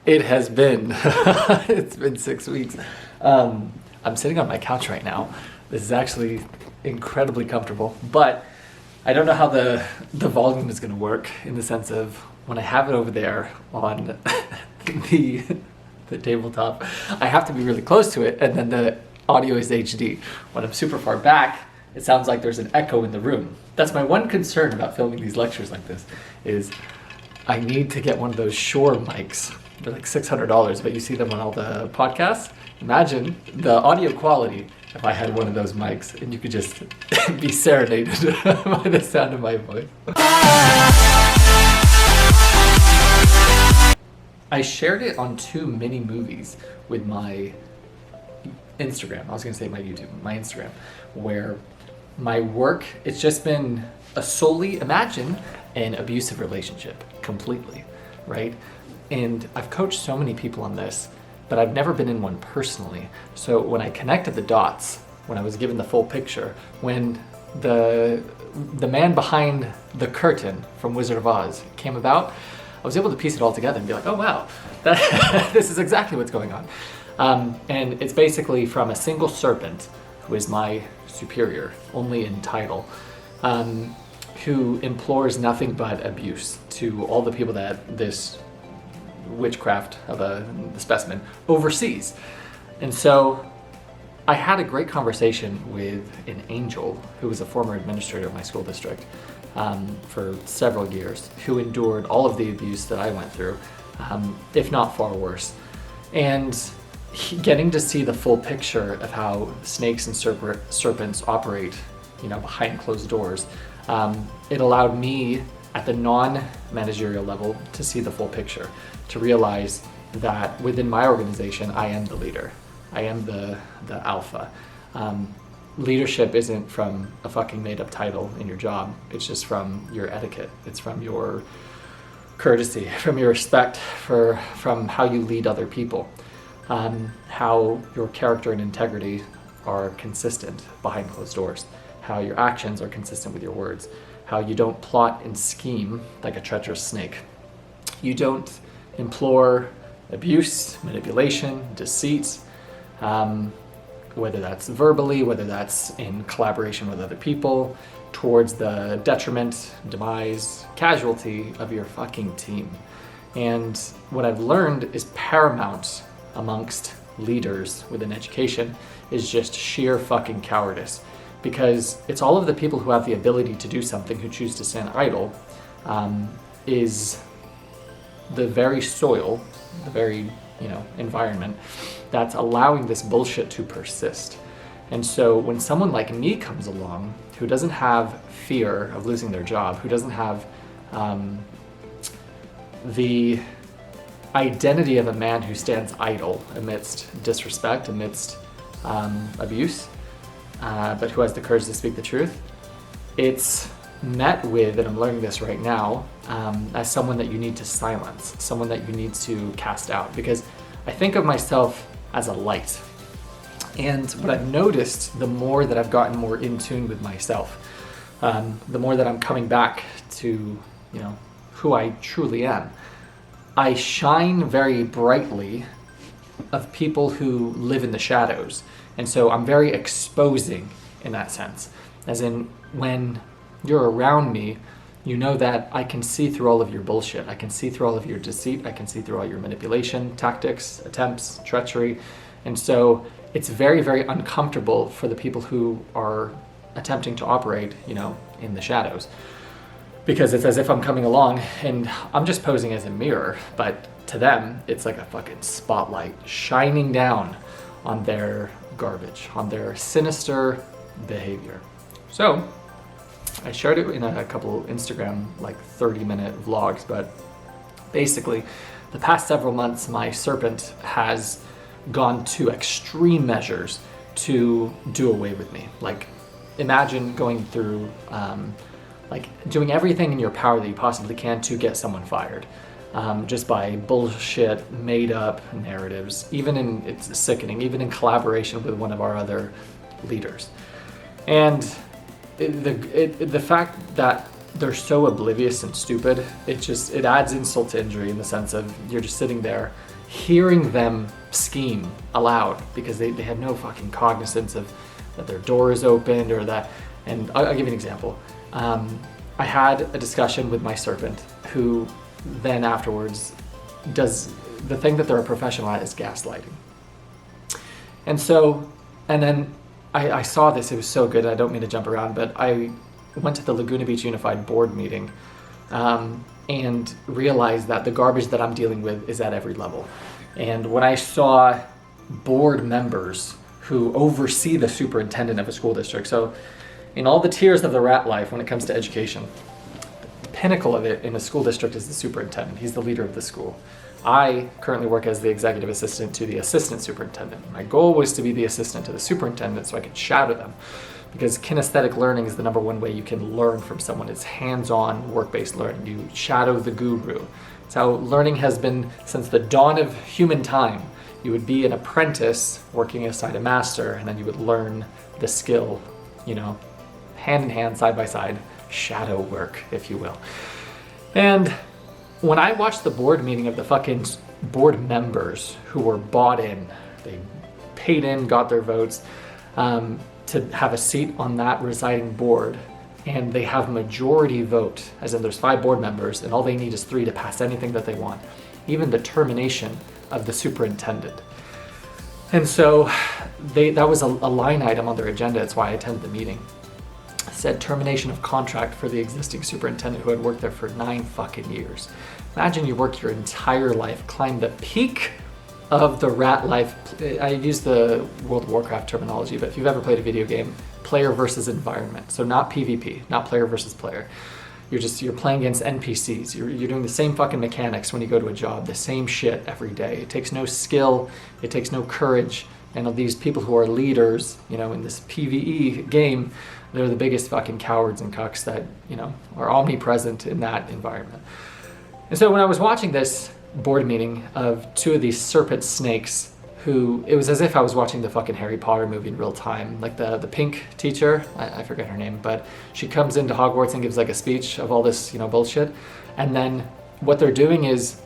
It has been. It's been 6 weeks. I'm sitting on my couch right now. This is actually incredibly comfortable, but I don't know how the volume is going to work in the sense of when I have it over there on the tabletop, I have to be really close to it, and then the audio is HD. When I'm super far back, it sounds like there's an echo in the room. That's my one concern about filming these lectures like this, is I need to get one of those Shure mics. They're like $600, but you see them on all the podcasts. Imagine the audio quality if I had one of those mics and you could just be serenaded by the sound of my voice. I shared it on 2 mini movies with my Instagram. I was gonna say my YouTube, my Instagram, where my work, it's just been a solely, imagine an abusive relationship completely, right? And I've coached so many people on this, but I've never been in one personally. So when I connected the dots, when I was given the full picture, when the man behind the curtain from Wizard of Oz came about, I was able to piece it all together and be like, oh wow, this is exactly what's going on. And it's basically from a single serpent, who is my superior, only in title, who implores nothing but abuse to all the people that this witchcraft of the specimen overseas. And so I had a great conversation with an angel who was a former administrator of my school district for several years, who endured all of the abuse that I went through, if not far worse. And getting to see the full picture of how snakes and serpents operate, behind closed doors, it allowed me at the non-managerial level to see the full picture, to realize that within my organization, I am the leader. I am the alpha. Leadership isn't from a fucking made up title in your job. It's just from your etiquette. It's from your courtesy, from your respect, from how you lead other people, how your character and integrity are consistent behind closed doors, how your actions are consistent with your words, how you don't plot and scheme like a treacherous snake. You don't implore abuse, manipulation, deceit, whether that's verbally, whether that's in collaboration with other people, towards the detriment, demise, casualty of your fucking team. And what I've learned is paramount amongst leaders within education is just sheer fucking cowardice. Because it's all of the people who have the ability to do something who choose to stand idle, is the very soil, the very environment that's allowing this bullshit to persist. And so when someone like me comes along who doesn't have fear of losing their job, who doesn't have the identity of a man who stands idle amidst disrespect, amidst abuse, but who has the courage to speak the truth, it's met with, and I'm learning this right now, as someone that you need to silence, someone that you need to cast out, because I think of myself as a light. And what I've noticed, the more that I've gotten more in tune with myself, the more that I'm coming back to, who I truly am, I shine very brightly of people who live in the shadows. And so I'm very exposing in that sense. As in, when you're around me, you know that I can see through all of your bullshit. I can see through all of your deceit. I can see through all your manipulation, tactics, attempts, treachery. And so it's very, very uncomfortable for the people who are attempting to operate, in the shadows. Because it's as if I'm coming along and I'm just posing as a mirror, but to them, it's like a fucking spotlight shining down on their garbage, on their sinister behavior. So I shared it in a couple Instagram, 30-minute vlogs, but basically the past several months, my serpent has gone to extreme measures to do away with me. Imagine going through, doing everything in your power that you possibly can to get someone fired. Just by bullshit, made up narratives, it's sickening, even in collaboration with one of our other leaders. And the fact that they're so oblivious and stupid, it adds insult to injury in the sense of you're just sitting there hearing them scheme aloud because they had no fucking cognizance of that their door is opened or that. And I'll give you an example. I had a discussion with my serpent who then afterwards does the thing that they're a professional at is gaslighting. And then I saw this, it was so good, I don't mean to jump around, but I went to the Laguna Beach Unified board meeting and realized that the garbage that I'm dealing with is at every level. And when I saw board members who oversee the superintendent of a school district, so in all the tiers of the rat life when it comes to education, the pinnacle of it in a school district is the superintendent. He's the leader of the school. I currently work as the executive assistant to the assistant superintendent. My goal was to be the assistant to the superintendent so I could shadow them, because kinesthetic learning is the number one way you can learn from someone. It's hands-on, work-based learning. You shadow the guru. It's how learning has been since the dawn of human time. You would be an apprentice working aside a master, and then you would learn the skill, hand in hand, side by side, shadow work, if you will. And when I watched the board meeting of the fucking board members who were bought in, they paid in, got their votes to have a seat on that residing board, and they have majority vote, as in there's 5 board members, and all they need is 3 to pass anything that they want, even the termination of the superintendent. And so that was a line item on their agenda. That's why I attended the meeting. It said termination of contract for the existing superintendent who had worked there for 9 fucking years. Imagine you work your entire life, climb the peak of the rat life. I use the World of Warcraft terminology, but if you've ever played a video game, player versus environment. So not PvP, not player versus player. You're playing against NPCs. You're doing the same fucking mechanics when you go to a job, the same shit every day. It takes no skill, it takes no courage. And of these people who are leaders, in this PvE game, they're the biggest fucking cowards and cucks that, are omnipresent in that environment. And so when I was watching this board meeting of 2 of these serpent snakes, who, it was as if I was watching the fucking Harry Potter movie in real time. Like the pink teacher, I forget her name, but she comes into Hogwarts and gives like a speech of all this, bullshit. And then what they're doing is,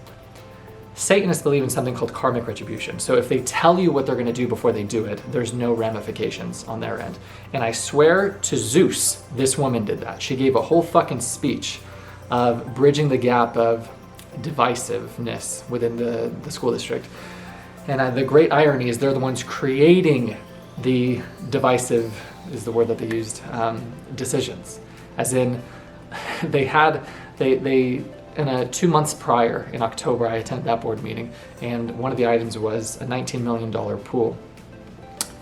Satanists believe in something called karmic retribution. So if they tell you what they're going to do before they do it, there's no ramifications on their end. And I swear to Zeus, this woman did that. She gave a whole fucking speech of bridging the gap of divisiveness within the school district. And the great irony is they're the ones creating the divisive, is the word that they used, decisions. As in, they in 2 months prior, in October, I attended that board meeting, and one of the items was a $19 million pool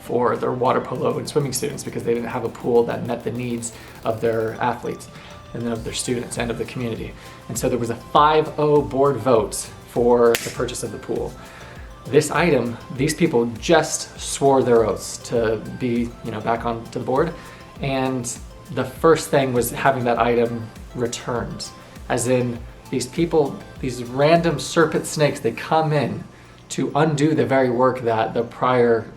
for their water polo and swimming students, because they didn't have a pool that met the needs of their athletes and then of their students and of the community. And so there was a 5-0 board vote for the purchase of the pool. This item, these people just swore their oaths to be, back onto the board, and the first thing was having that item returned. As in, these people, these random serpent snakes, they come in to undo the very work that the prior,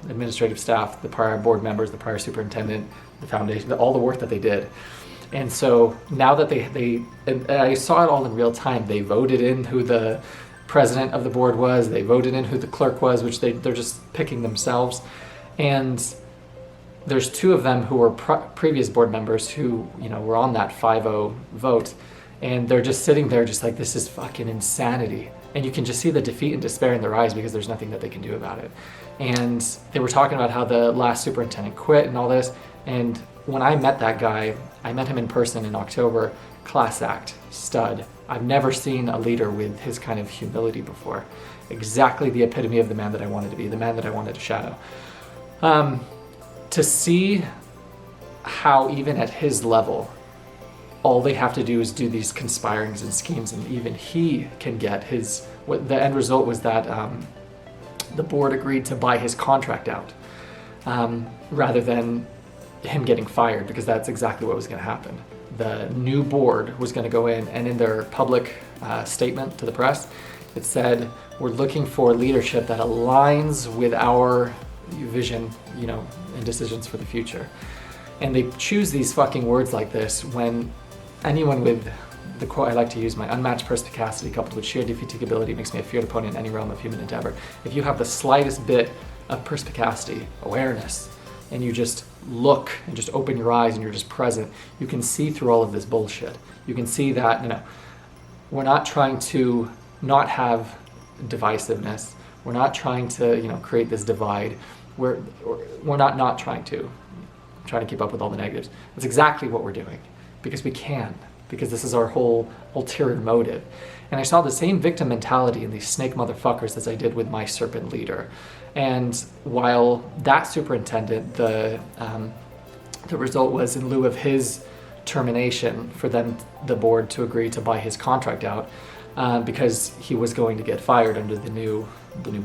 administrative staff, the prior board members, the prior superintendent, the foundation, all the work that they did. And so now that and I saw it all in real time, they voted in who the president of the board was, they voted in who the clerk was, which they're just picking themselves. And there's 2 of them who were previous board members who, were on that 5-0 vote. And they're just sitting there just like, this is fucking insanity. And you can just see the defeat and despair in their eyes because there's nothing that they can do about it. And they were talking about how the last superintendent quit and all this. And when I met that guy, I met him in person in October, class act, stud. I've never seen a leader with his kind of humility before. Exactly the epitome of the man that I wanted to be, the man that I wanted to shadow. To see how even at his level, all they have to do is do these conspirings and schemes, and even he can get the end result was that the board agreed to buy his contract out rather than him getting fired, because that's exactly what was going to happen. The new board was going to go in, and in their public statement to the press, it said, we're looking for leadership that aligns with our vision, and decisions for the future. And they choose these fucking words like this when anyone with the quote I like to use, my unmatched perspicacity coupled with sheer defeatigability makes me a feared opponent in any realm of human endeavor. If you have the slightest bit of perspicacity, awareness, and you just look and just open your eyes and you're just present, you can see through all of this bullshit. You can see that, we're not trying to not have divisiveness. We're not trying to, create this divide. We're not trying to keep up with all the negatives. That's exactly what we're doing, because we can, because this is our whole ulterior motive. And I saw the same victim mentality in these snake motherfuckers as I did with my serpent leader. And while that superintendent, the result was in lieu of his termination for them, the board, to agree to buy his contract out because he was going to get fired under the new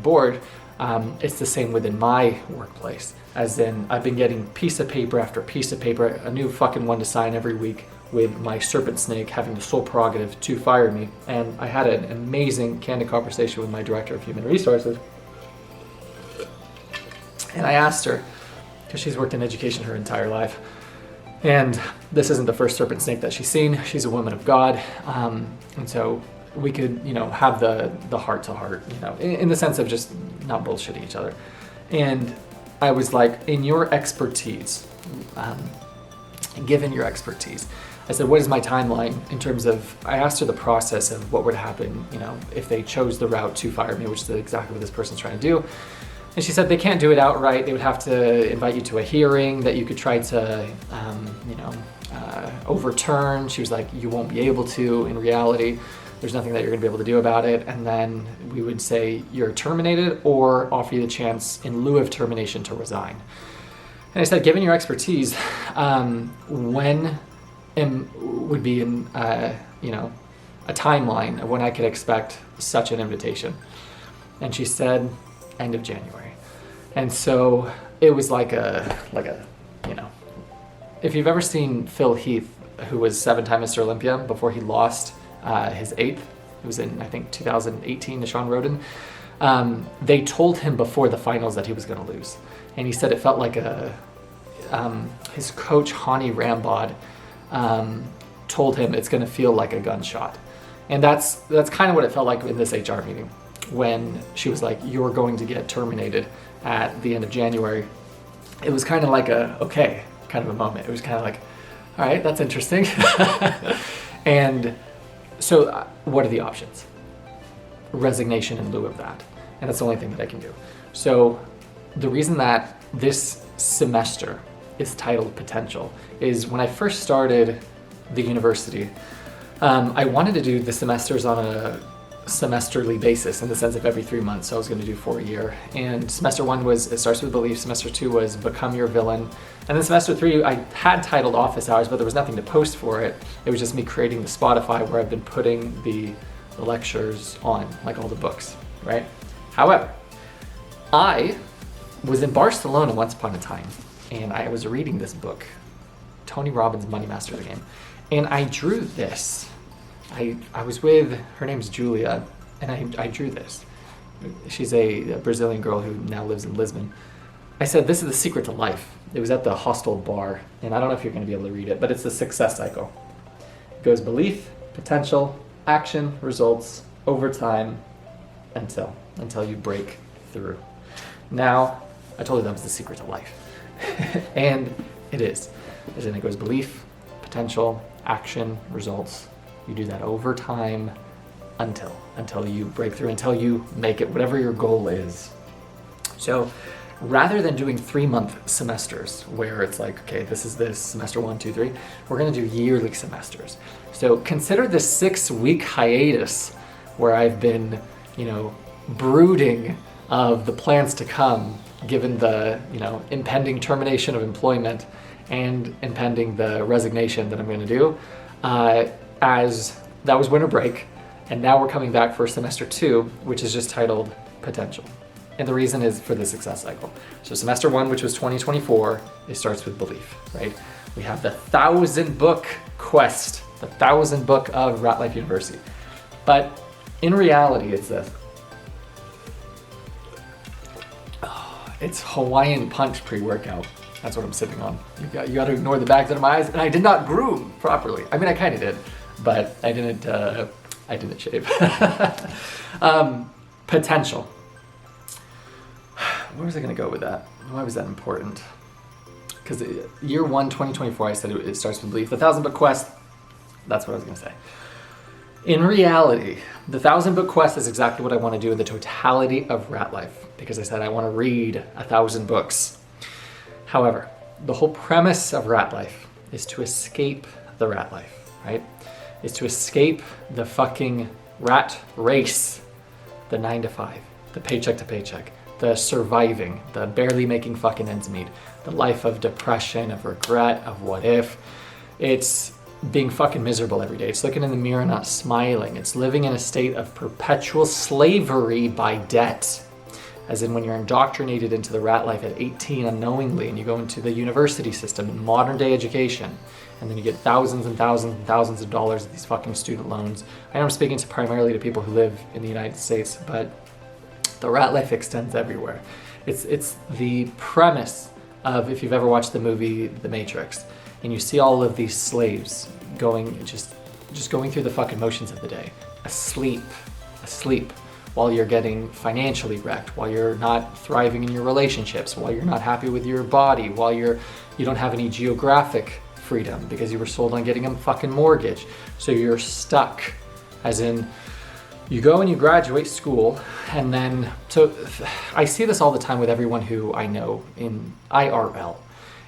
board. It's the same within my workplace, as in I've been getting piece of paper after piece of paper, a new fucking one to sign every week, with my serpent snake having the sole prerogative to fire me. And I had an amazing candid conversation with my director of human resources. And I asked her, because she's worked in education her entire life, and this isn't the first serpent snake that she's seen. She's a woman of God. And so we could, have the heart to heart, in the sense of just not bullshitting each other. And I was like, in your expertise, given your expertise, I said, what is my timeline in terms of, I asked her the process of what would happen, if they chose the route to fire me, which is exactly what this person's trying to do. And she said they can't do it outright. They would have to invite you to a hearing that you could try to, overturn. She was like, you won't be able to in reality. There's nothing that you're gonna be able to do about it. And then we would say you're terminated or offer you the chance in lieu of termination to resign. And I said, given your expertise, when would be in, a timeline of when I could expect such an invitation? And she said, end of January. And so it was like a, if you've ever seen Phil Heath, who was 7-time Mr. Olympia before he lost his 8th, it was in, I think, 2018 to Sean Roden. They told him before the finals that he was going to lose. And he said it felt like his coach, Hani Rambod, told him it's going to feel like a gunshot. And that's kind of what it felt like in this HR meeting, when she was like, you're going to get terminated at the end of January. It was kind of like kind of a moment. It was kind of like, all right, that's interesting. And so what are the options? Resignation in lieu of that. And that's the only thing that I can do. So the reason that this semester is titled Potential is when I first started the university, I wanted to do the semesters on a semesterly basis, in the sense of every 3 months. So I was going to do 4 a year. And semester 1 was, it starts with belief. Semester 2 was become your villain. And then semester 3, I had titled office hours, but there was nothing to post for it. It was just me creating the Spotify where I've been putting the lectures on, like all the books, right? However, I was in Barcelona once upon a time, and I was reading this book, Tony Robbins' Money Master the Game. And I drew this. I was with, her name's Julia, and I drew this. She's a Brazilian girl who now lives in Lisbon. I said, this is the secret to life. It was at the hostel bar, and I don't know if you're going to be able to read it, but it's the success cycle. It goes belief, potential, action, results, over time, until you break through. Now, I told you that was the secret to life. And it is. As in, it goes belief, potential, action, results. You do that over time until you break through, until you make it, whatever your goal is. So rather than doing 3-month semesters where it's like, okay, this is this semester 1, 2, 3, we're going to do yearly semesters. So consider this 6-week hiatus where I've been, brooding of the plans to come, given the, impending termination of employment and impending the resignation that I'm going to do, as that was winter break. And now we're coming back for semester 2, which is just titled Potential. And the reason is for the success cycle. So semester 1, which was 2024, it starts with belief, right? We have the 1,000-book quest, the 1,000 book of Ratlife University. But in reality, it's this. It's Hawaiian Punch pre-workout. That's what I'm sipping on. You got to ignore the bags out of my eyes. And I did not groom properly. I mean, I kind of did. but I didn't shave. Potential. Where was I going to go with that? Why was that important? Because year 1, 2024, I said it starts with belief. The 1,000-book quest, that's what I was going to say. In reality, the 1,000-book quest is exactly what I want to do in the totality of Ratlife, because I said I want to read 1,000 books. However, the whole premise of Ratlife is to escape the rat life, right? Is to escape the fucking rat race, the 9 to 5, the paycheck to paycheck, the surviving, the barely making fucking ends meet, the life of depression, of regret, of what if. It's being fucking miserable every day. It's looking in the mirror, not smiling. It's living in a state of perpetual slavery by debt. As in when you're indoctrinated into the rat life at 18 unknowingly, and you go into the university system in modern day education, and then you get thousands and thousands and thousands of dollars of these fucking student loans. I know I'm speaking primarily to people who live in the United States, but the rat life extends everywhere. It's the premise of, if you've ever watched the movie The Matrix, and you see all of these slaves going, just going through the fucking motions of the day, asleep, while you're getting financially wrecked, while you're not thriving in your relationships, while you're not happy with your body, while you don't have any geographic freedom because you were sold on getting a fucking mortgage. So you're stuck, as in you go and you graduate school, and then, so I see this all the time with everyone who I know in IRL.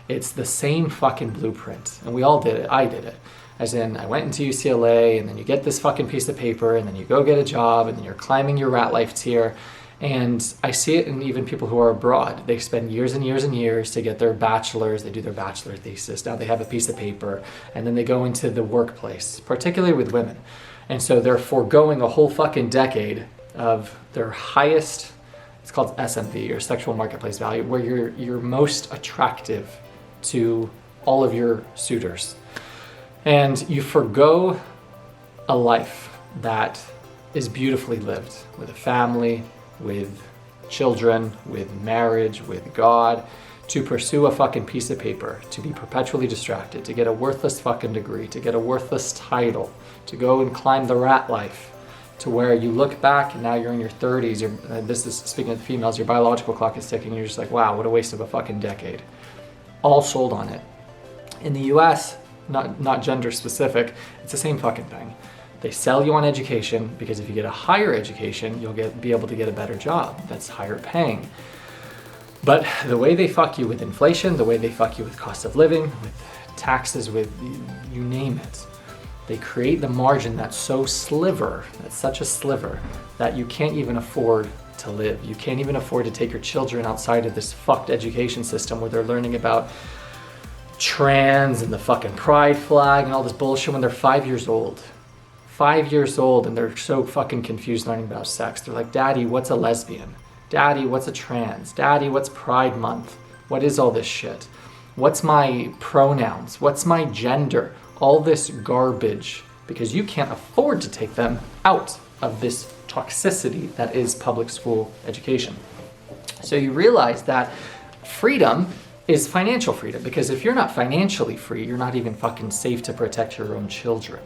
It's the same fucking blueprint, and we all did it. I did it. As in, I went into UCLA, and then you get this fucking piece of paper, and then you go get a job, and then you're climbing your rat life tier. And I see it in even people who are abroad. They spend years and years and years to get their bachelor's. They do their bachelor thesis. Now they have a piece of paper, and then they go into the workplace, particularly with women. And so they're foregoing a whole fucking decade of their highest, it's called SMV, or sexual marketplace value, where you're most attractive to all of your suitors. And you forgo a life that is beautifully lived with a family, with children, with marriage, with God, to pursue a fucking piece of paper, to be perpetually distracted, to get a worthless fucking degree, to get a worthless title, to go and climb the rat life, to where you look back and now you're in your 30s, this is speaking of the females, your biological clock is ticking, and you're just like, wow, what a waste of a fucking decade. All sold on it. In the US, not gender specific, it's the same fucking thing. They sell you on education because if you get a higher education, you'll be able to get a better job that's higher paying. But the way they fuck you with inflation, the way they fuck you with cost of living, with taxes, with you name it, they create the margin that's such a sliver, that you can't even afford to live. You can't even afford to take your children outside of this fucked education system where they're learning about trans and the fucking pride flag and all this bullshit when they're 5 years old. 5 years old, and they're so fucking confused learning about sex. They're like, Daddy, what's a lesbian? Daddy, what's a trans? Daddy, what's Pride Month? What is all this shit? What's my pronouns? What's my gender? All this garbage, because you can't afford to take them out of this toxicity that is public school education. So you realize that freedom is financial freedom, because if you're not financially free, you're not even fucking safe to protect your own children.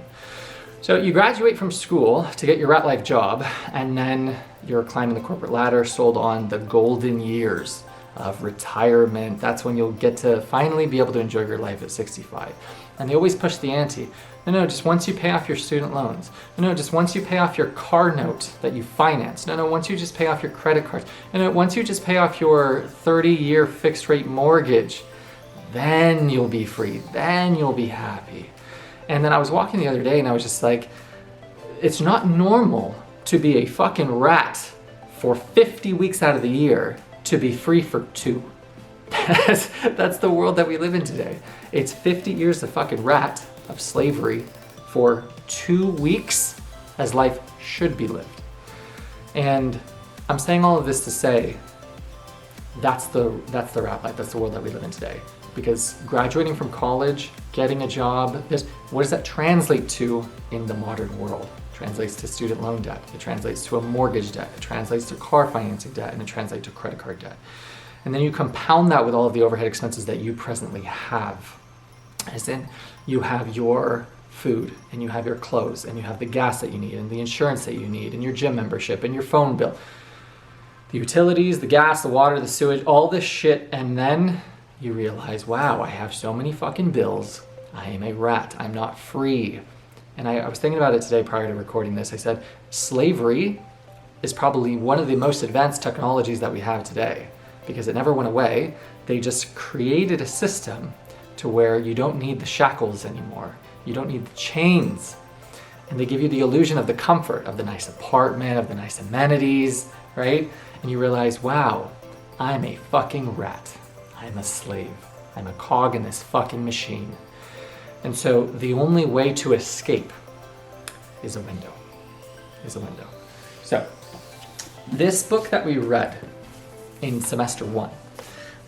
So you graduate from school to get your rat life job, and then you're climbing the corporate ladder, sold on the golden years of retirement. That's when you'll get to finally be able to enjoy your life at 65. And they always push the ante. No, just once you pay off your student loans. No, just once you pay off your car note that you finance. No, once you just pay off your credit cards. No, once you just pay off your 30-year fixed rate mortgage, then you'll be free. Then you'll be happy. And then I was walking the other day and I was just like, it's not normal to be a fucking rat for 50 weeks out of the year to be free for 2. That's the world that we live in today. It's 50 years of fucking rat of slavery for 2 weeks as life should be lived. And I'm saying all of this to say that's the rat life, that's the world that we live in today. Because graduating from college, getting a job, what does that translate to in the modern world? It translates to student loan debt, it translates to a mortgage debt, it translates to car financing debt, and it translates to credit card debt. And then you compound that with all of the overhead expenses that you presently have. As in, you have your food, and you have your clothes, and you have the gas that you need, and the insurance that you need, and your gym membership, and your phone bill, the utilities, the gas, the water, the sewage, all this shit, and then you realize, wow, I have so many fucking bills. I am a rat. I'm not free. And I was thinking about it today prior to recording this. I said, slavery is probably one of the most advanced technologies that we have today because it never went away. They just created a system to where you don't need the shackles anymore. You don't need the chains. And they give you the illusion of the comfort of the nice apartment, of the nice amenities, right? And you realize, wow, I'm a fucking rat. I'm a slave. I'm a cog in this fucking machine. And so the only way to escape is a window. So this book that we read in semester 1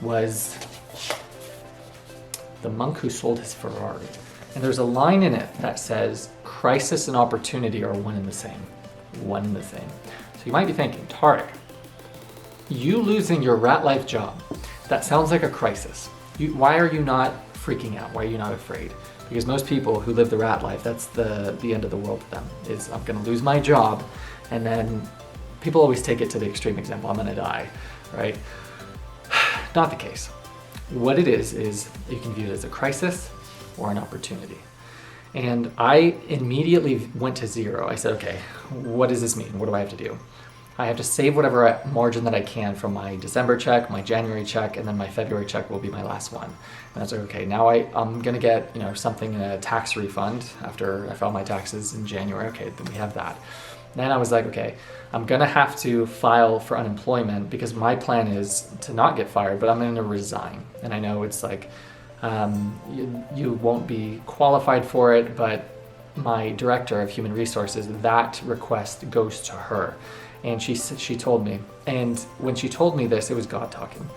was The Monk Who Sold His Ferrari. And there's a line in it that says, crisis and opportunity are one and the same. One and the same. So you might be thinking, Tarek, you losing your Ratlife job, that sounds like a crisis. Why are you not freaking out? Why are you not afraid? Because most people who live the rat life, that's the end of the world to them, is I'm gonna lose my job, and then people always take it to the extreme example, I'm gonna die, right? Not the case. What it is you can view it as a crisis or an opportunity. And I immediately went to zero. I said, okay, what does this mean? What do I have to do? I have to save whatever margin that I can from my December check, my January check, and then my February check will be my last one. And I was like, okay, now I'm gonna get something in a tax refund after I file my taxes in January. Okay, then we have that. Then I was like, okay, I'm gonna have to file for unemployment because my plan is to not get fired, but I'm gonna resign. And I know it's like, you won't be qualified for it, but my director of human resources, that request goes to her. And she told me, and when she told me this, it was God talking.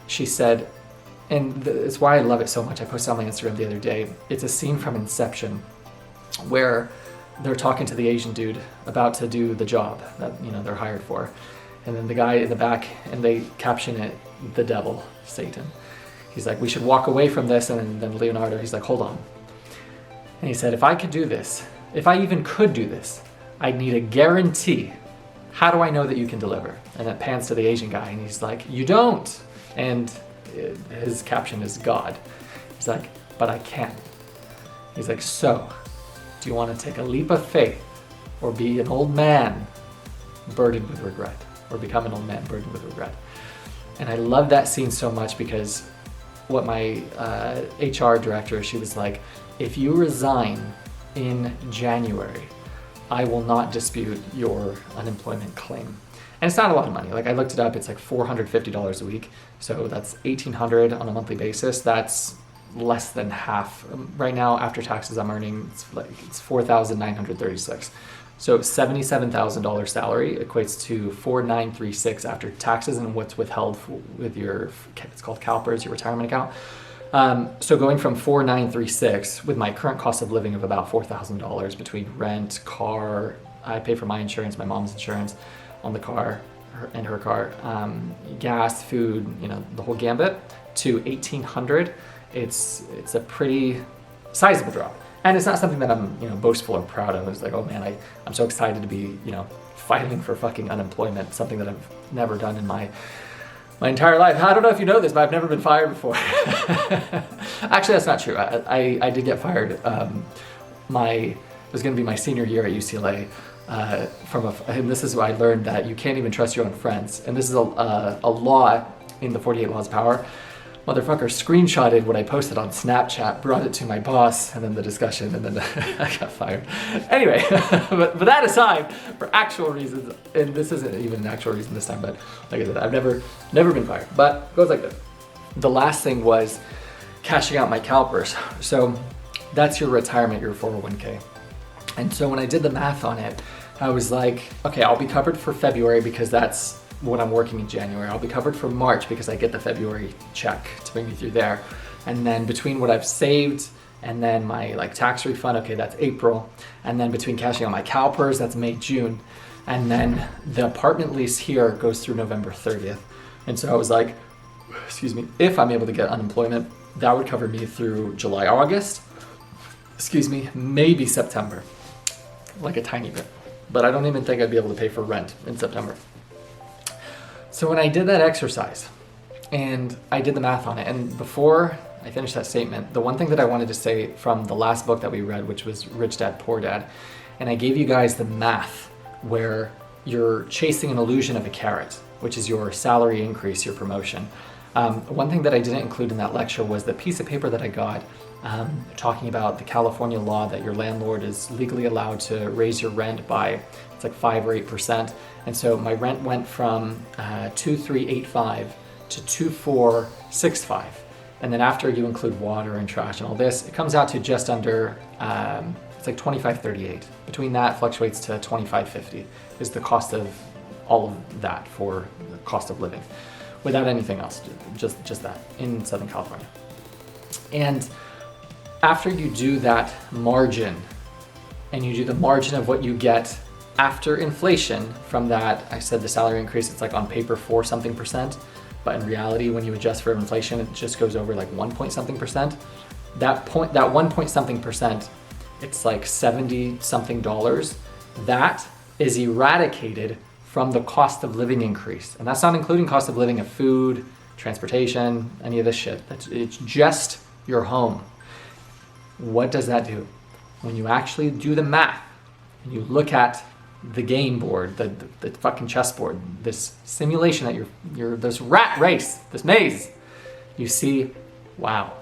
She said, and it's why I love it so much. I posted on my Instagram the other day. It's a scene from Inception where they're talking to the Asian dude about to do the job that they're hired for. And then the guy in the back, and they caption it, the devil, Satan. He's like, we should walk away from this. And then Leonardo, he's like, hold on. And he said, if I could do this, if I even could do this, I'd need a guarantee. How do I know that you can deliver? And it pans to the Asian guy, and he's like, you don't. And his caption is God. He's like, but I can. He's like, so, do you want to take a leap of faith or be an old man burdened with regret? Or become an old man burdened with regret? And I love that scene so much because what my HR director, she was like, if you resign in January, I will not dispute your unemployment claim. And it's not a lot of money. Like I looked it up, it's like $450 a week. So that's $1,800 on a monthly basis. That's less than half. Right now, after taxes, I'm earning, it's $4,936. So $77,000 salary equates to $4,936 after taxes and what's withheld with your, it's called CalPERS, your retirement account. So going from $4,936 with my current cost of living of about $4,000 between rent, car, I pay for my insurance, my mom's insurance on the car and her car, gas, food, the whole gambit, to $1,800. It's a pretty sizable drop. And it's not something that I'm, boastful or proud of. It's like, oh man, I'm so excited to be, fighting for fucking unemployment, something that I've never done in my entire life. I don't know if you know this, but I've never been fired before. Actually, that's not true. I did get fired. It was going to be my senior year at UCLA. And this is why I learned that you can't even trust your own friends. And this is a law in the 48 Laws of Power. Motherfucker screenshotted what I posted on Snapchat, brought it to my boss, and then the discussion, and then I got fired. Anyway, but that aside, for actual reasons, and this isn't even an actual reason this time, but like I said, I've never been fired. But it goes like this. The last thing was cashing out my CalPERS. So that's your retirement, your 401k. And so when I did the math on it, I was like, okay, I'll be covered for February because that's when I'm working in January. I'll be covered for March because I get the February check to bring me through there. And then between what I've saved and then my tax refund, okay, that's April. And then between cashing out my CalPERS, that's May, June. And then the apartment lease here goes through November 30th. And so I was like, excuse me, if I'm able to get unemployment, that would cover me through July, August. excuse me, maybe September, like a tiny bit. But I don't even think I'd be able to pay for rent in September. So when I did that exercise and I did the math on it, and before I finished that statement, the one thing that I wanted to say from the last book that we read, which was Rich Dad, Poor Dad, and I gave you guys the math where you're chasing an illusion of a carrot, which is your salary increase, your promotion. One thing that I didn't include in that lecture was the piece of paper that I got talking about the California law that your landlord is legally allowed to raise your rent by, it's like 5 or 8%. And so my rent went from 2,385 to 2,465. And then after you include water and trash and all this, it comes out to just under, it's like 2,538. Between that fluctuates to 2,550 is the cost of all of that for the cost of living, without anything else, just that in Southern California. And after you do that margin, and you do the margin of what you get after inflation from that, I said the salary increase, it's like on paper 4 something percent, but in reality, when you adjust for inflation, it just goes over like 1 point something percent. That 1 point something percent, it's like 70 something dollars. That is eradicated from the cost of living increase. And that's not including cost of living of food, transportation, any of this shit. It's just your home. What does that do? When you actually do the math and you look at the game board, the fucking chessboard, this simulation that you're this rat race, this maze, you see, wow,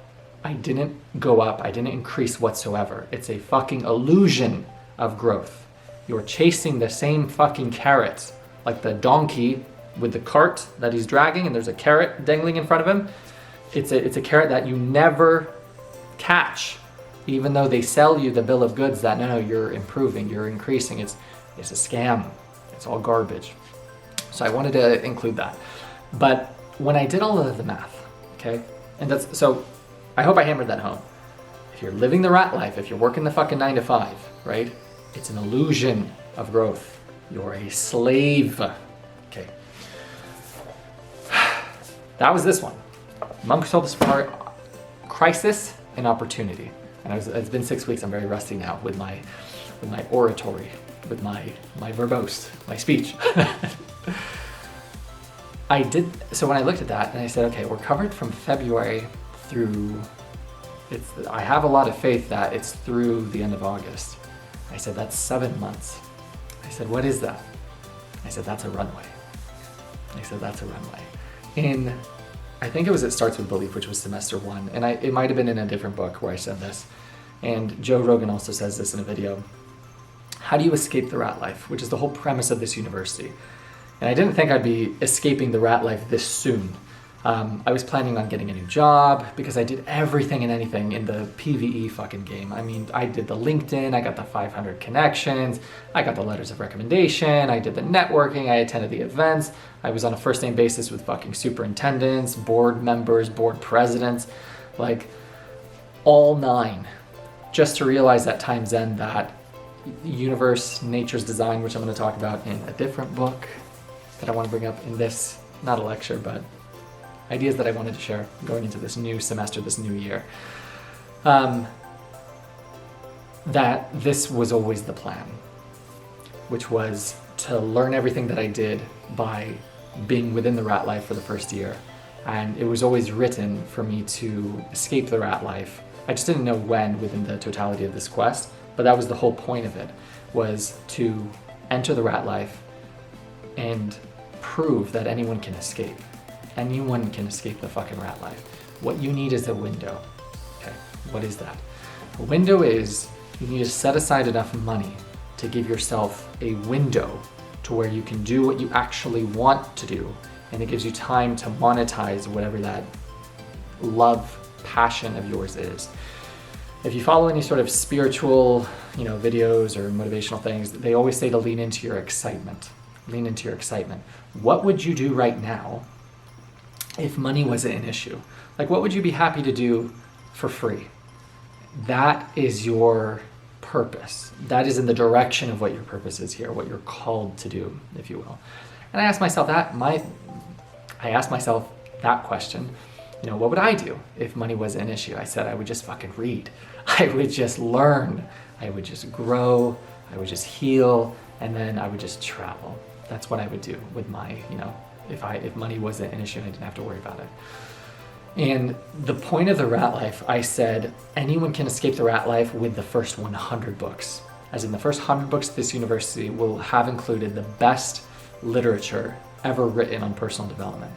I didn't go up, I didn't increase whatsoever. It's a fucking illusion of growth. You're chasing the same fucking carrot, like the donkey with the cart that he's dragging and there's a carrot dangling in front of him. It's a carrot that you never catch, even though they sell you the bill of goods that no, you're improving, you're increasing. It's a scam. It's all garbage. So I wanted to include that. But when I did all of the math, okay, and that's, so I hope I hammered that home. If you're living the rat life, if you're working the fucking 9 to 5, right, it's an illusion of growth. You're a slave. Okay. That was this one. Monk told us part, crisis and opportunity. And it's been 6 weeks. I'm very rusty now with my oratory, with my verbose, my speech. So when I looked at that and I said, okay, we're covered from February through, I have a lot of faith that it's through the end of August. I said, that's 7 months. I said, what is that? I said, that's a runway. I said, that's a runway. I think It Starts With Belief, which was semester 1. And it might have been in a different book where I said this. And Joe Rogan also says this in a video. How do you escape the rat life? Which is the whole premise of this university. And I didn't think I'd be escaping the rat life this soon. I was planning on getting a new job because I did everything and anything in the PvE fucking game. I mean, I did the LinkedIn, I got the 500 connections, I got the letters of recommendation, I did the networking, I attended the events, I was on a first name basis with fucking superintendents, board members, board presidents, like all 9, just to realize at time's end that universe, nature's design, which I'm going to talk about in a different book that I want to bring up in this, not a lecture, but ideas that I wanted to share going into this new semester, this new year. That this was always the plan, which was to learn everything that I did by being within the rat life for the first year. And it was always written for me to escape the rat life. I just didn't know when within the totality of this quest, but that was the whole point of it, was to enter the rat life and prove that anyone can escape. Anyone can escape the fucking rat life. What you need is a window. Okay, what is that? A window is, you need to set aside enough money to give yourself a window to where you can do what you actually want to do. And it gives you time to monetize whatever that love, passion of yours is. If you follow any sort of spiritual, videos or motivational things, they always say to lean into your excitement. Lean into your excitement. What would you do right now if money wasn't an issue? Like, what would you be happy to do for free? That is your purpose. That is in the direction of what your purpose is here, what you're called to do, if you will. And I asked myself that question what would I do if money was an issue? I said I would just fucking read. I would just learn. I would just grow. I would just heal. And then I would just travel. That's what I would do with my, if money wasn't an issue and I didn't have to worry about it. And the point of the Rat Life, I said, anyone can escape the rat life with the first 100 books. As in the first 100 books this university will have included the best literature ever written on personal development.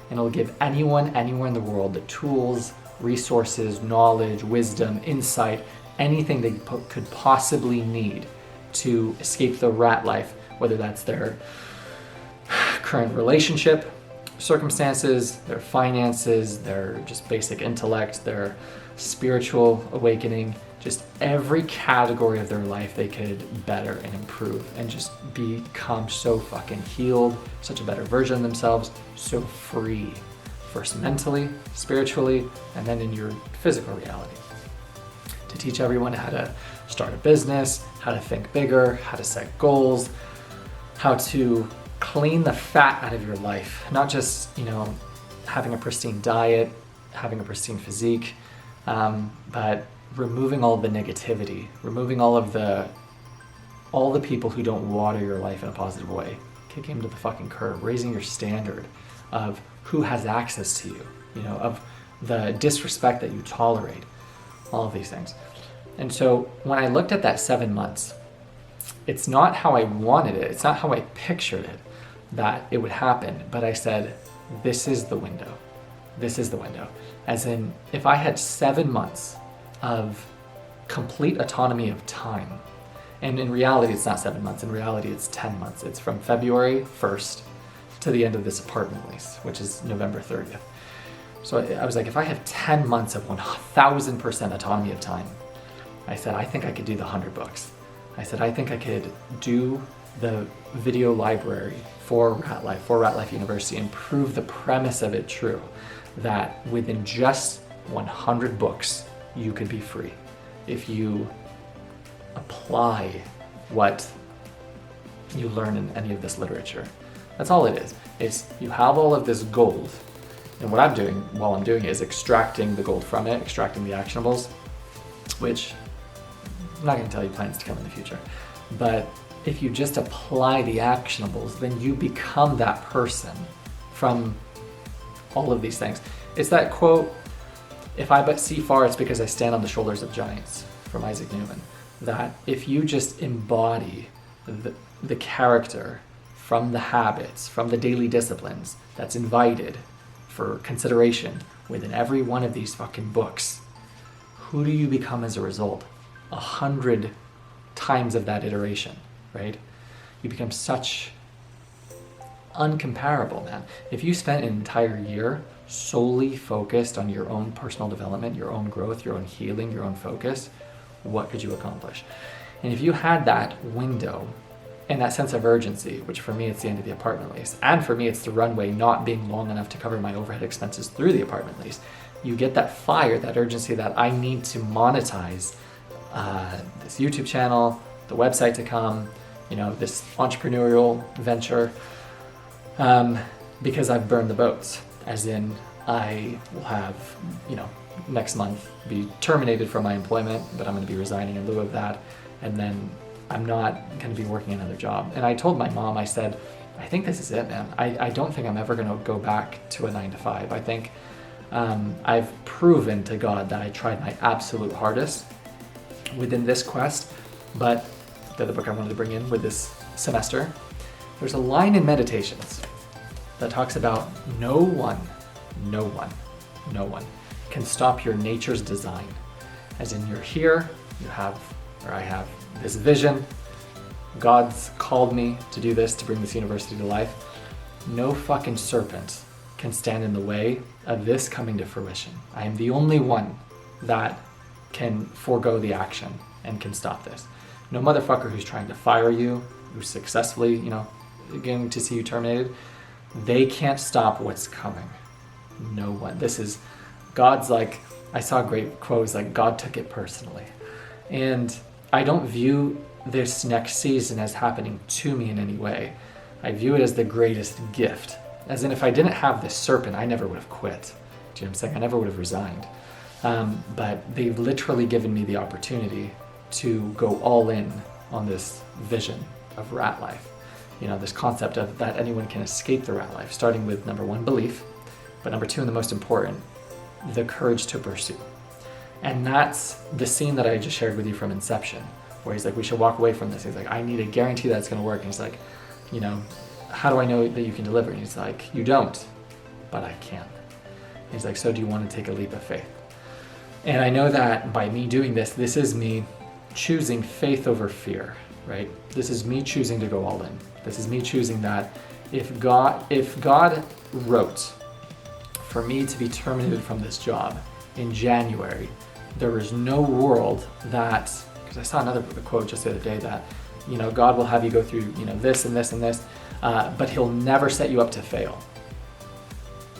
And it'll give anyone, anywhere in the world, the tools, resources, knowledge, wisdom, insight, anything they could possibly need to escape the rat life, whether that's their current relationship circumstances, their finances, their just basic intellect, their spiritual awakening, just every category of their life they could better and improve and just become so fucking healed, such a better version of themselves, so free, first mentally, spiritually, and then in your physical reality. To teach everyone how to start a business, how to think bigger, how to set goals, how to clean the fat out of your life, not just, having a pristine diet, having a pristine physique, but removing all the negativity, removing all the people who don't water your life in a positive way, kicking them to the fucking curb, raising your standard of who has access to you, of the disrespect that you tolerate, all of these things. And so when I looked at that 7 months, it's not how I wanted it, it's not how I pictured it that it would happen, but I said, this is the window. This is the window. As in, if I had 7 months of complete autonomy of time, and in reality it's not 7 months, in reality it's 10 months. It's from February 1st to the end of this apartment lease, which is November 30th. So I was like, if I have 10 months of 1000% autonomy of time, I said, I think I could do the 100 books. I said, I think I could do the video library for Ratlife University, and prove the premise of it true, that within just 100 books, you could be free if you apply what you learn in any of this literature. That's all it is. It's you have all of this gold, and what I'm doing while I'm doing it is extracting the gold from it, extracting the actionables, which I'm not going to tell you plans to come in the future, but if you just apply the actionables, then you become that person from all of these things. It's that quote, if I but see far, it's because I stand on the shoulders of giants, from Isaac Newton. That if you just embody the character from the habits, from the daily disciplines that's invited for consideration within every one of these fucking books, who do you become as a result? 100 times of that iteration, right? You become such uncomparable, man. If you spent an entire year solely focused on your own personal development, your own growth, your own healing, your own focus, what could you accomplish? And if you had that window and that sense of urgency, which for me it's the end of the apartment lease, and for me it's the runway not being long enough to cover my overhead expenses through the apartment lease, you get that fire, that urgency that I need to monetize this YouTube channel, the website to come, this entrepreneurial venture, because I've burned the boats. As in, I will have, next month be terminated from my employment, but I'm going to be resigning in lieu of that, and then I'm not going to be working another job. And I told my mom, I said, I think this is it, man. I don't think I'm ever going to go back to a 9-to-5. I think I've proven to God that I tried my absolute hardest within this quest. But the other book I wanted to bring in with this semester, there's a line in Meditations that talks about no one can stop your nature's design. As in, you're here, I have this vision, God's called me to do this, to bring this university to life. No fucking serpent can stand in the way of this coming to fruition. I am the only one that can forego the action and can stop this. No motherfucker who's trying to fire you, who's successfully, getting to see you terminated, they can't stop what's coming. No one. This is, God's like, I saw a great quote, like, God took it personally. And I don't view this next season as happening to me in any way. I view it as the greatest gift. As in, if I didn't have this serpent, I never would have quit. Do you know what I'm saying? I never would have resigned. But they've literally given me the opportunity to go all in on this vision of rat life. You know, this concept of that anyone can escape the rat life, starting with number one, belief, but number two, and the most important, the courage to pursue. And that's the scene that I just shared with you from Inception, where he's like, we should walk away from this. He's like, I need a guarantee that it's going to work. And he's like, you know, how do I know that you can deliver? And he's like, you don't, but I can. He's like, so do you want to take a leap of faith? And I know that by me doing this, this is me choosing faith over fear, right? This is me choosing to go all in. This is me choosing that if God wrote for me to be terminated from this job in January, there is no world that, because I saw another quote just the other day that, you know, God will have you go through, you know, this and this and this, but he'll never set you up to fail.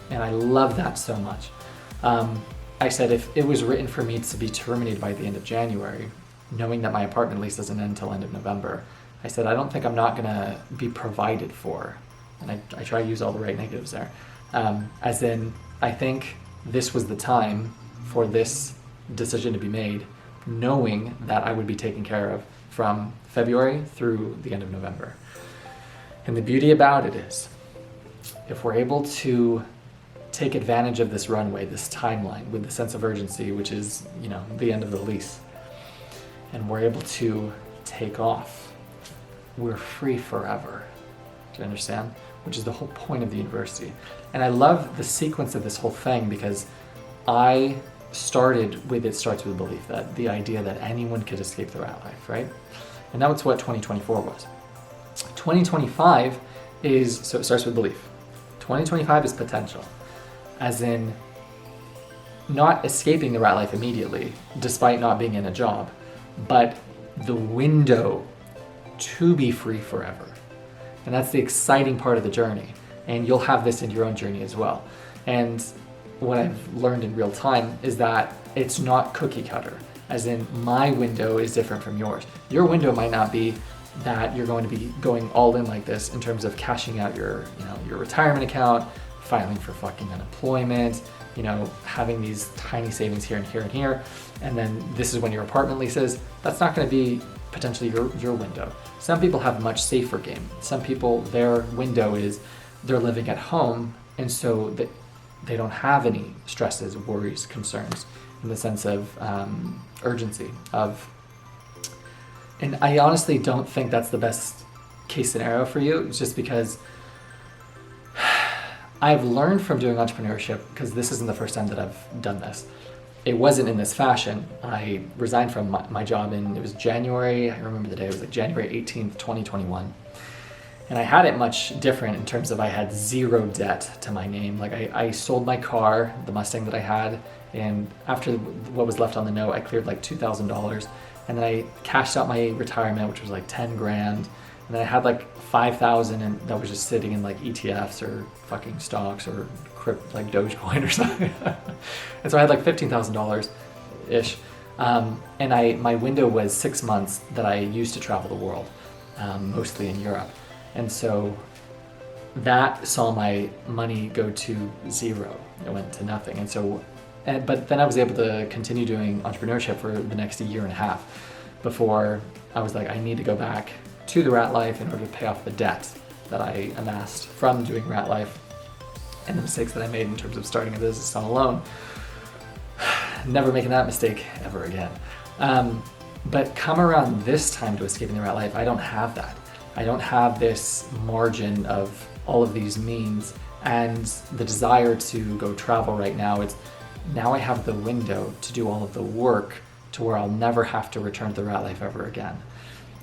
And I love that so much. I said, if it was written for me to be terminated by the end of January, knowing that my apartment lease doesn't end until end of November, I said, I don't think I'm not gonna be provided for. And I try to use all the right negatives there. As in, I think this was the time for this decision to be made, knowing that I would be taken care of from February through the end of November. And the beauty about it is, if we're able to take advantage of this runway, this timeline with the sense of urgency, which is, you know, the end of the lease, and we're able to take off, we're free forever. Do you understand? Which is the whole point of the university. And I love the sequence of this whole thing because I started with it starts with belief, that the idea that anyone could escape the rat life, right? And that's what 2024 was. 2025 is, so it starts with belief. 2025 is potential. As in, not escaping the rat life immediately, despite not being in a job, but the window to be free forever. And that's the exciting part of the journey. And you'll have this in your own journey as well. And what I've learned in real time is that it's not cookie cutter. As in, my window is different from yours. Your window might not be that you're going to be going all in like this in terms of cashing out your, you know, your retirement account, filing for fucking unemployment, you know, having these tiny savings here and here and here, and then this is when your apartment lease is. That's not going to be potentially your window. Some people have a much safer game. Some people, their window is they're living at home, and so they don't have any stresses, worries, concerns in the sense of urgency of. And I honestly don't think that's the best case scenario for you, just because I've learned from doing entrepreneurship, because this isn't the first time that I've done this. It wasn't in this fashion. I resigned from my job it was January, I remember the day, it was like January 18th, 2021. And I had it much different in terms of I had zero debt to my name. Like I sold my car, the Mustang that I had, and after what was left on the note, I cleared like $2,000. And then I cashed out my retirement, which was like 10 grand. And then I had like 5,000 and that was just sitting in like ETFs or fucking stocks or like Dogecoin or something. And so I had like $15,000-ish. And my window was 6 months that I used to travel the world, mostly in Europe. And so that saw my money go to zero. It went to nothing. And so, but then I was able to continue doing entrepreneurship for the next year and a half before I was like, I need to go back to the rat life in order to pay off the debt that I amassed from doing rat life and the mistakes that I made in terms of starting a business on a loan. Never making that mistake ever again. But come around this time to escaping the rat life, I don't have that. I don't have this margin of all of these means and the desire to go travel right now. It's now I have the window to do all of the work to where I'll never have to return to the rat life ever again.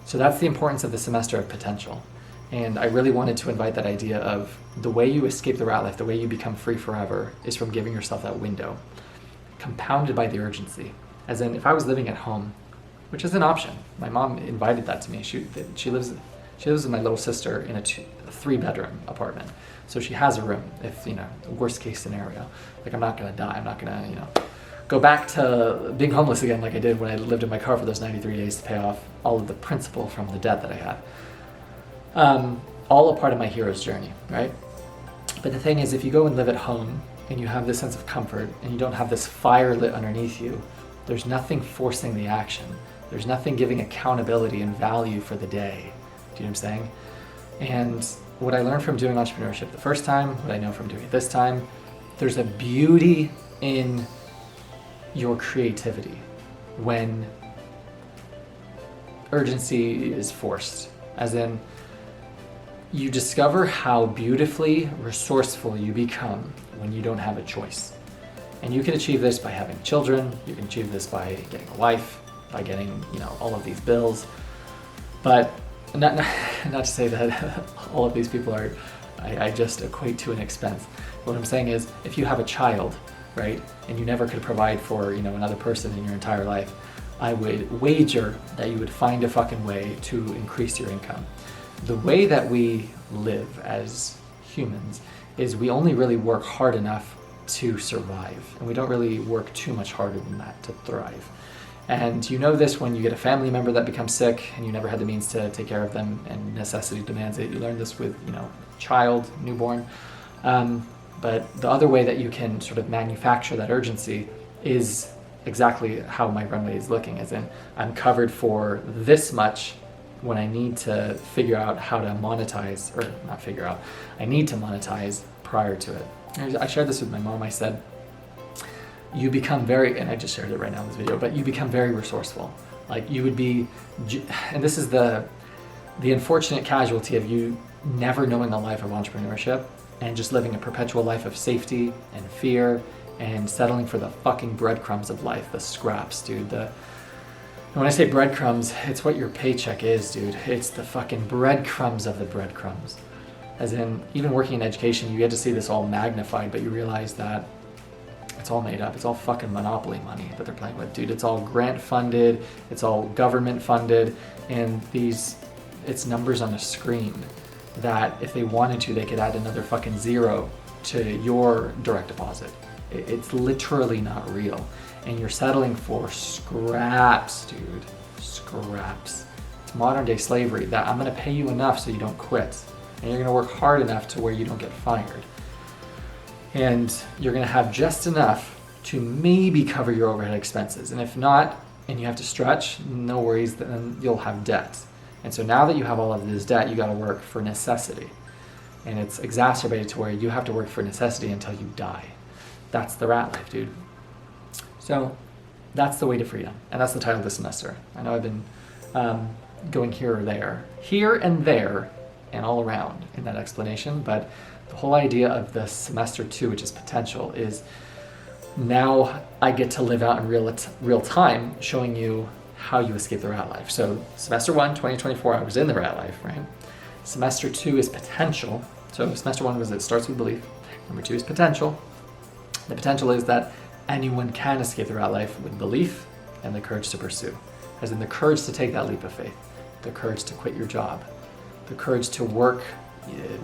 So that's the importance of the semester of potential. And I really wanted to invite that idea of the way you escape the rat life, the way you become free forever, is from giving yourself that window, compounded by the urgency. As in, if I was living at home, which is an option. My mom invited that to me. She lives with my little sister in a 3-bedroom apartment. So she has a room if, you know, worst case scenario. Like, I'm not gonna die. I'm not gonna, you know, go back to being homeless again like I did when I lived in my car for those 93 days to pay off all of the principal from the debt that I had. All a part of my hero's journey, right? But the thing is, if you go and live at home and you have this sense of comfort, and you don't have this fire lit underneath you, there's nothing forcing the action. There's nothing giving accountability and value for the day. Do you know what I'm saying? And what I learned from doing entrepreneurship the first time, what I know from doing it this time, there's a beauty in your creativity when urgency is forced. As in, you discover how beautifully resourceful you become when you don't have a choice. And you can achieve this by having children, you can achieve this by getting a wife, by getting, all of these bills. But not to say that all of these people are, I just equate to an expense. What I'm saying is, if you have a child, right, and you never could provide for, another person in your entire life, I would wager that you would find a fucking way to increase your income. The way that we live as humans is we only really work hard enough to survive, and we don't really work too much harder than that to thrive. And you know this when you get a family member that becomes sick and you never had the means to take care of them and necessity demands it. You learn this with, child, newborn. But the other way that you can sort of manufacture that urgency is exactly how my runway is looking, as in I'm covered for this much when I need to figure out how to monetize, or not figure out, I need to monetize prior to it. I shared this with my mom. I said, you become very, and I just shared it right now in this video, but you become very resourceful. Like you would be, and this is the unfortunate casualty of you never knowing a life of entrepreneurship and just living a perpetual life of safety and fear and settling for the fucking breadcrumbs of life, the scraps, dude. And when I say breadcrumbs, it's what your paycheck is, dude. It's the fucking breadcrumbs of the breadcrumbs. As in, even working in education, you get to see this all magnified, but you realize that it's all made up. It's all fucking monopoly money that they're playing with, dude. It's all grant funded, it's all government funded, and it's numbers on a screen that if they wanted to, they could add another fucking zero to your direct deposit. It's literally not real. And you're settling for scraps, dude. Scraps. It's modern day slavery, that I'm gonna pay you enough so you don't quit. And you're gonna work hard enough to where you don't get fired. And you're gonna have just enough to maybe cover your overhead expenses. And if not, and you have to stretch, no worries, then you'll have debt. And so now that you have all of this debt, you gotta work for necessity. And it's exacerbated to where you have to work for necessity until you die. That's the rat life, dude. So that's the way to freedom. And that's the title of this semester. I know I've been going here and there, and all around in that explanation, but the whole idea of the semester 2, which is potential, is now I get to live out in real time, showing you how you escape the rat life. So semester 1, 2024, I was in the rat life, right? Semester 2 is potential. So semester 1 was it starts with belief. Number 2 is potential. The potential is that anyone can escape the rat life with belief and the courage to pursue. As in the courage to take that leap of faith, the courage to quit your job, the courage to work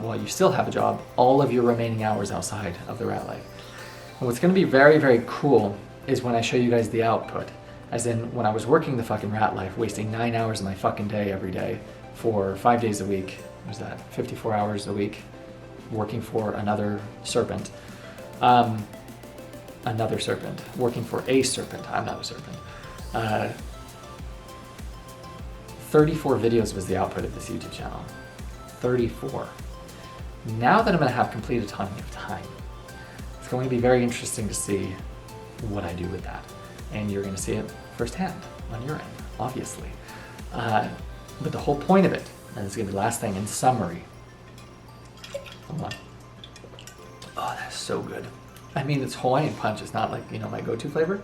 while you still have a job, all of your remaining hours outside of the rat life. And what's gonna be very, very cool is when I show you guys the output. As in when I was working the fucking rat life, wasting 9 hours of my fucking day every day for 5 days a week, what was that, 54 hours a week, working for another serpent. Working for a serpent, I'm not a serpent. 34 videos was the output of this YouTube channel. 34. Now that I'm gonna have complete autonomy of time, it's going to be very interesting to see what I do with that. And you're gonna see it firsthand on your end, obviously. But the whole point of it, and this is gonna be the last thing in summary. Hold on. Oh, that's so good. I mean, it's Hawaiian Punch. It's not like, my go-to flavor.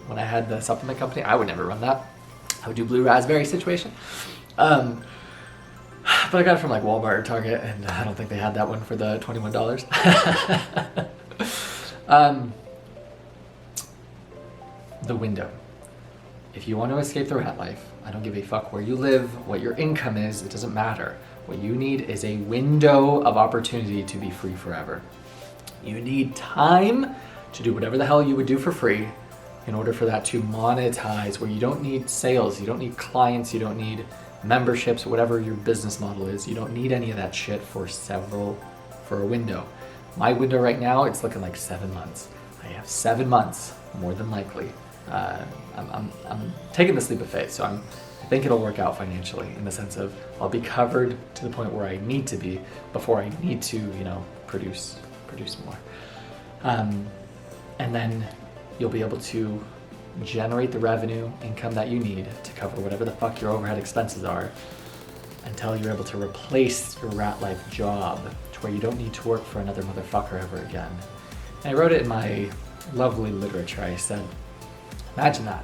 When I had the supplement company, I would never run that. I would do blue raspberry situation. But I got it from like Walmart or Target, and I don't think they had that one for the $21. The window. If you want to escape the rat life, I don't give a fuck where you live, what your income is, it doesn't matter. What you need is a window of opportunity to be free forever. You need time to do whatever the hell you would do for free in order for that to monetize, where you don't need sales, you don't need clients, you don't need memberships, whatever your business model is. You don't need any of that shit for a window. My window right now, it's looking like 7 months. I have 7 months, more than likely. I'm taking this leap of faith, so I think it'll work out financially in the sense of I'll be covered to the point where I need to be before I need to, produce more. And then you'll be able to generate the revenue, income that you need to cover whatever the fuck your overhead expenses are until you're able to replace your Ratlife job to where you don't need to work for another motherfucker ever again. And I wrote it in my lovely literature. I said, imagine that.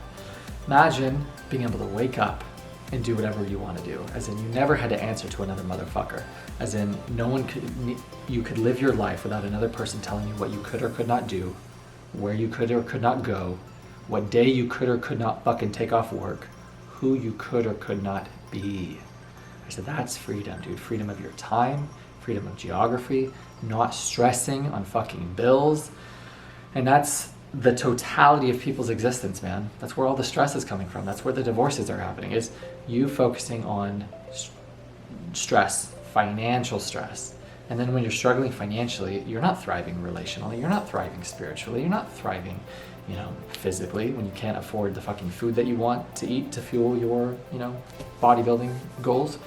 Imagine being able to wake up and do whatever you want to do. As in, you never had to answer to another motherfucker. As in, you could live your life without another person telling you what you could or could not do, where you could or could not go, what day you could or could not fucking take off work, who you could or could not be. I said, that's freedom, dude. Freedom of your time, freedom of geography, not stressing on fucking bills. And that's the totality of people's existence, man. That's where all the stress is coming from. That's where the divorces are happening, is you focusing on stress, financial stress. And then when you're struggling financially, you're not thriving relationally, you're not thriving spiritually, you're not thriving, physically, when you can't afford the fucking food that you want to eat to fuel your, bodybuilding goals.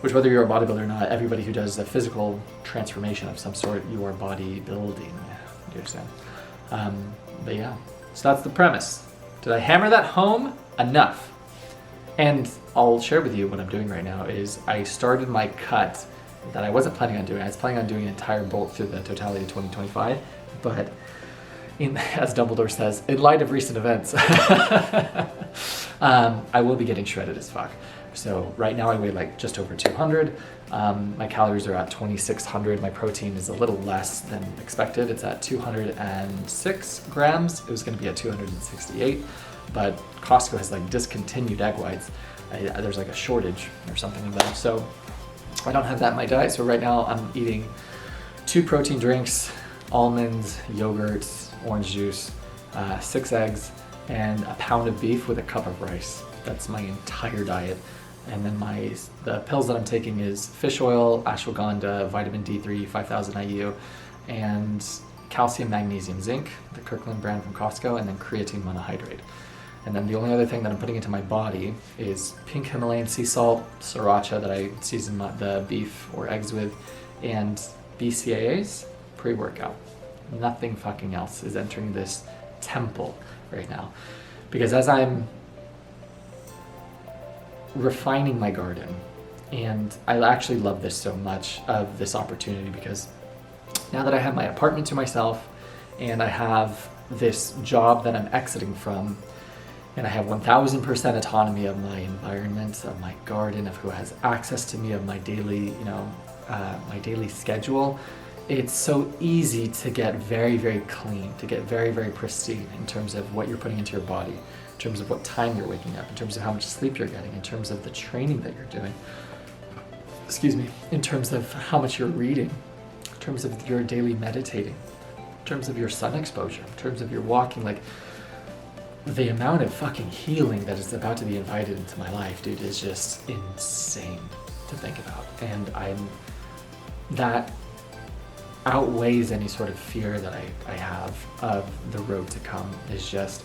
Which, whether you're a bodybuilder or not, everybody who does a physical transformation of some sort, you are bodybuilding. Do you understand? But yeah, so that's the premise. Did I hammer that home? Enough. And I'll share with you what I'm doing right now is I started my cut that I wasn't planning on doing. I was planning on doing an entire bolt through the totality of 2025, but as Dumbledore says, in light of recent events, I will be getting shredded as fuck. So right now I weigh like just over 200. My calories are at 2,600. My protein is a little less than expected. It's at 206 grams. It was going to be at 268, but Costco has like discontinued egg whites. There's like a shortage or something of them. So I don't have that in my diet. So right now I'm eating 2 protein drinks, almonds, yogurt, orange juice, 6 eggs, and a pound of beef with a cup of rice. That's my entire diet. And then the pills that I'm taking is fish oil, ashwagandha, vitamin D3, 5,000 IU, and calcium, magnesium, zinc, the Kirkland brand from Costco, and then creatine monohydrate. And then the only other thing that I'm putting into my body is pink Himalayan sea salt, sriracha that I season the beef or eggs with, and BCAAs, pre-workout. Nothing fucking else is entering this temple right now. Because as I'm refining my garden, and I actually love this so much of this opportunity, because now that I have my apartment to myself and I have this job that I'm exiting from, and I have 1000% autonomy of my environment, of my garden, of who has access to me, of my daily, my daily schedule, it's so easy to get very, very clean, to get very, very pristine in terms of what you're putting into your body, in terms of what time you're waking up, in terms of how much sleep you're getting, in terms of the training that you're doing, in terms of how much you're reading, in terms of your daily meditating, in terms of your sun exposure, in terms of your walking. Like, the amount of fucking healing that is about to be invited into my life, dude, is just insane to think about. And that outweighs any sort of fear that I have of the road to come. Is just,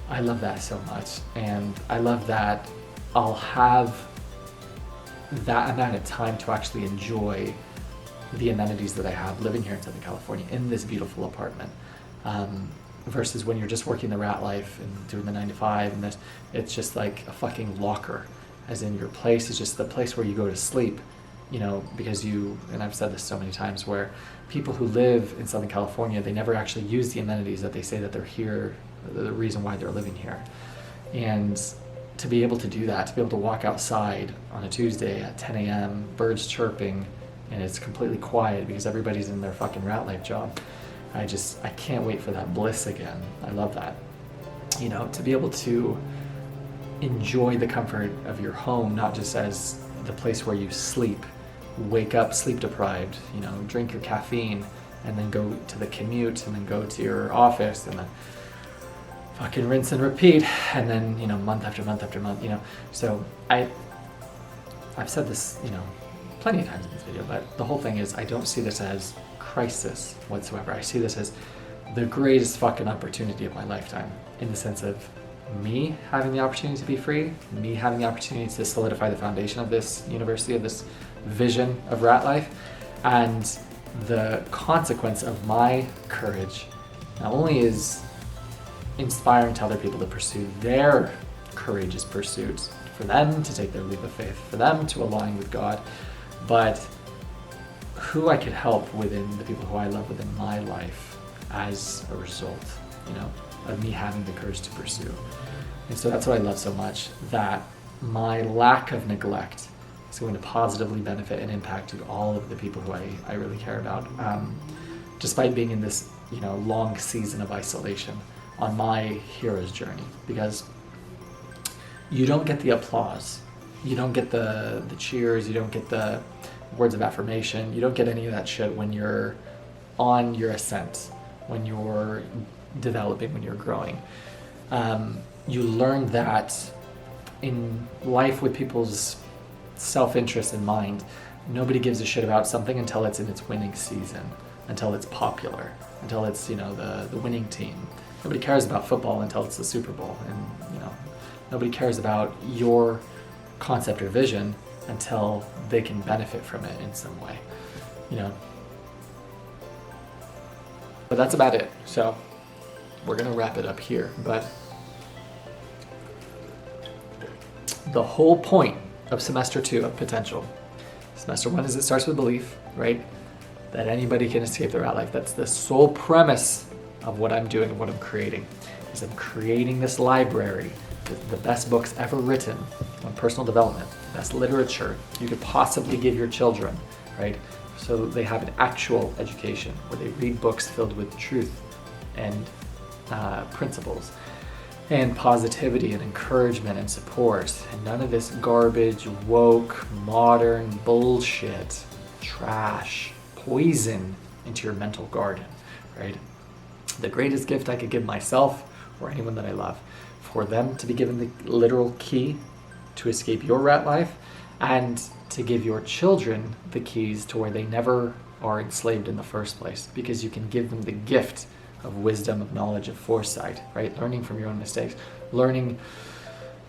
I love that so much. And I love that I'll have that amount of time to actually enjoy the amenities that I have living here in Southern California in this beautiful apartment. Versus when you're just working the rat life and doing the 9 to 5, and it's just like a fucking locker. As in, your place is just the place where you go to sleep, because and I've said this so many times, where people who live in Southern California, they never actually use the amenities that they say that they're here, the reason why they're living here. And to be able to do that, to be able to walk outside on a Tuesday at 10 a.m., birds chirping, and it's completely quiet because everybody's in their fucking rat life job. I can't wait for that bliss again. I love that. To be able to enjoy the comfort of your home, not just as the place where you sleep, wake up sleep deprived, drink your caffeine, and then go to the commute, and then go to your office, and then fucking rinse and repeat, and then, month after month after month, So I've said this, plenty of times in this video, but the whole thing is, I don't see this as crisis whatsoever. I see this as the greatest fucking opportunity of my lifetime, in the sense of me having the opportunity to be free, me having the opportunity to solidify the foundation of this university, of this vision of Ratlife, and the consequence of my courage not only is inspiring to other people to pursue their courageous pursuits, for them to take their leap of faith, for them to align with God, but who I could help within the people who I love within my life as a result, of me having the courage to pursue. And so that's what I love so much, that my lack of neglect is going to positively benefit and impact all of the people who I really care about, despite being in this, long season of isolation on my hero's journey. Because you don't get the applause, you don't get the cheers, you don't get the words of affirmation, you don't get any of that shit when you're on your ascent, when you're developing, when you're growing. You learn that in life with people's self-interest in mind, nobody gives a shit about something until it's in its winning season, until it's popular, until it's, the winning team. Nobody cares about football until it's the Super Bowl, and, nobody cares about your concept or vision until they can benefit from it in some way, But that's about it. So we're gonna wrap it up here. But the whole point of semester 2 of Potential, semester 1 is it starts with belief, right? That anybody can escape the rat life. That's the sole premise of what I'm doing and what I'm creating. Is I'm creating this library, the best books ever written on personal development, best literature you could possibly give your children, right? So they have an actual education where they read books filled with truth and principles and positivity and encouragement and support, and none of this garbage, woke, modern bullshit, trash, poison into your mental garden, right? The greatest gift I could give myself or anyone that I love, for them to be given the literal key to escape your rat life, and to give your children the keys to where they never are enslaved in the first place, because you can give them the gift of wisdom, of knowledge, of foresight, right? Learning from your own mistakes, learning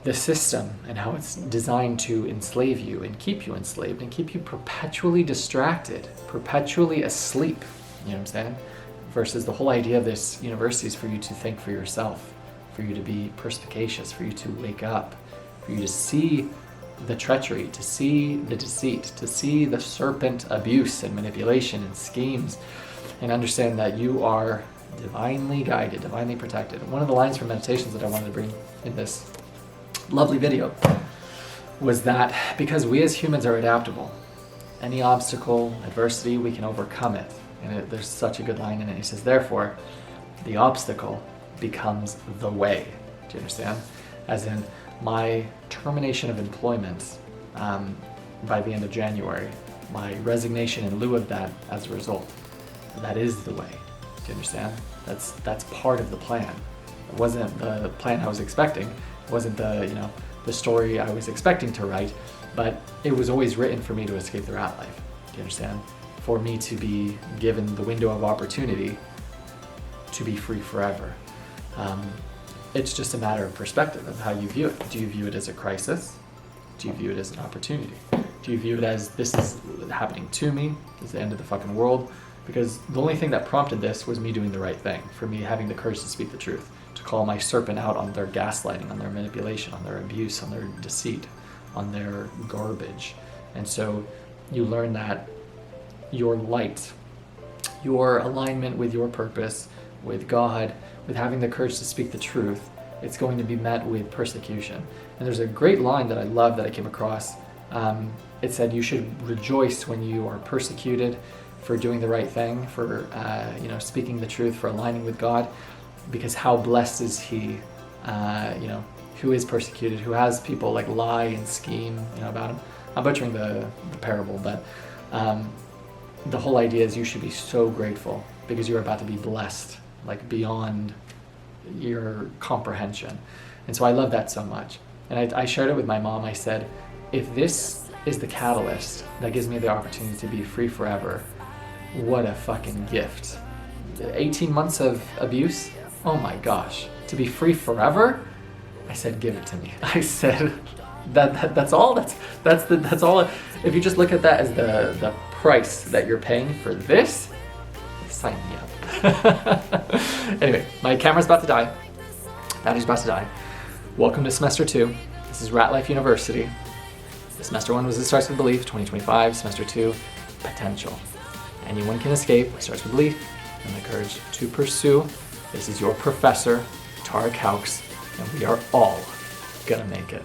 the system and how it's designed to enslave you and keep you enslaved and keep you perpetually distracted, perpetually asleep, you know what I'm saying? Versus the whole idea of this university is for you to think for yourself, for you to be perspicacious, for you to wake up, for you to see the treachery, to see the deceit, to see the serpent abuse and manipulation and schemes, and understand that you are divinely guided, divinely protected. And one of the lines from meditations that I wanted to bring in this lovely video was that because we as humans are adaptable, any obstacle, adversity, we can overcome it. And there's such a good line in it. He says, therefore, the obstacle becomes the way. Do you understand? As in, my termination of employment by the end of January, my resignation in lieu of that as a result, that is the way. Do you understand? That's part of the plan. It wasn't the plan I was expecting. It wasn't the story I was expecting to write, but it was always written for me to escape the rat life. Do you understand? For me to be given the window of opportunity to be free forever. It's just a matter of perspective of how you view it. Do you view it as a crisis? Do you view it as an opportunity? Do you view it as this is happening to me? This is the end of the fucking world? Because the only thing that prompted this was me doing the right thing, for me having the courage to speak the truth, to call my serpent out on their gaslighting, on their manipulation, on their abuse, on their deceit, on their garbage. And so you learn that your light, your alignment with your purpose, with God, with having the courage to speak the truth, it's going to be met with persecution. And there's a great line that I love that I came across. It said, you should rejoice when you are persecuted for doing the right thing, for speaking the truth, for aligning with God, because how blessed is he, who is persecuted, who has people like lie and scheme, about him. I'm butchering the parable, but the whole idea is you should be so grateful because you're about to be blessed, like beyond your comprehension. And so I love that so much. And I shared it with my mom. I said, if this is the catalyst that gives me the opportunity to be free forever, What a fucking gift. 18 months of abuse? Oh my gosh. To be free forever? I said, give it to me. I said, that's all. That's all. If you just look at that as the price that you're paying for this, sign me up. Anyway, my camera's about to die. Battery's about to die. Welcome to semester 2. This is Ratlife University. Semester 1 was It Starts With Belief, 2025. Semester 2, Potential. Anyone can escape. It starts with belief and the courage to pursue. This is your professor, Tara Caux, and we are all gonna make it.